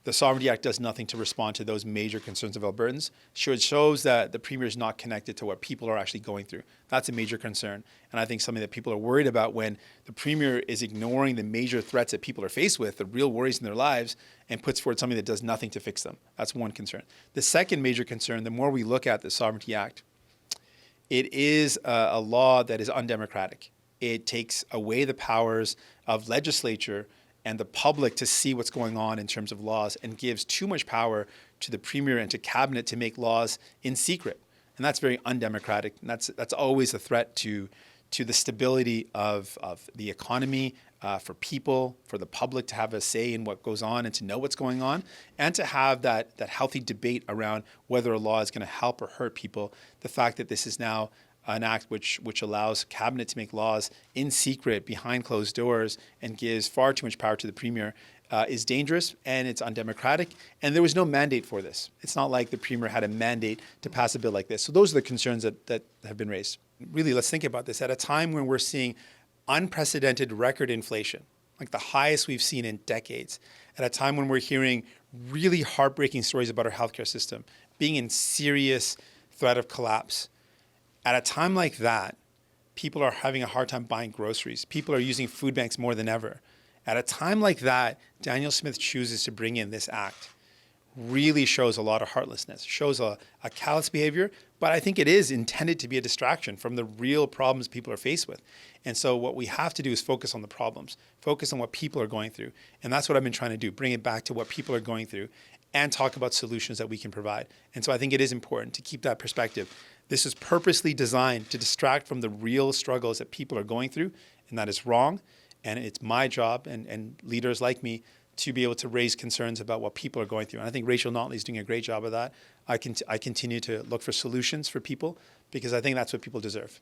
The Sovereignty Act does nothing to respond to those major concerns of Albertans. It shows that the Premier is not connected to what people are actually going through. That's a major concern. And I think something that people are worried about when the Premier is ignoring the major threats that people are faced with, the real worries in their lives, and puts forward something that does nothing to fix them. That's one concern. The second major concern, the more we look at the Sovereignty Act, it is a law that is undemocratic. It takes away the powers of legislature and the public to see what's going on in terms of laws, and gives too much power to the Premier and to Cabinet to make laws in secret. And that's very undemocratic. And that's always a threat to the stability of the economy, for people, for the public to have a say in what goes on and to know what's going on, and to have that healthy debate around whether a law is going to help or hurt people. The fact that this is now an act which allows Cabinet to make laws in secret behind closed doors and gives far too much power to the Premier is dangerous, and it's undemocratic. And there was no mandate for this. It's not like the Premier had a mandate to pass a bill like this. So those are the concerns that have been raised. Really, let's think about this. At a time when we're seeing unprecedented record inflation, like the highest we've seen in decades, at a time when we're hearing really heartbreaking stories about our healthcare system being in serious threat of collapse, at a time like that, people are having a hard time buying groceries. People are using food banks more than ever. At a time like that, Danielle Smith chooses to bring in this act. Really shows a lot of heartlessness, shows a callous behavior, but I think it is intended to be a distraction from the real problems people are faced with. And so what we have to do is focus on the problems, focus on what people are going through. And that's what I've been trying to do, bring it back to what people are going through and talk about solutions that we can provide. And so I think it is important to keep that perspective. This is purposely designed to distract from the real struggles that people are going through, and that is wrong. And it's my job and leaders like me to be able to raise concerns about what people are going through. And I think Rachel Notley is doing a great job of that. I continue to look for solutions for people because I think that's what people deserve.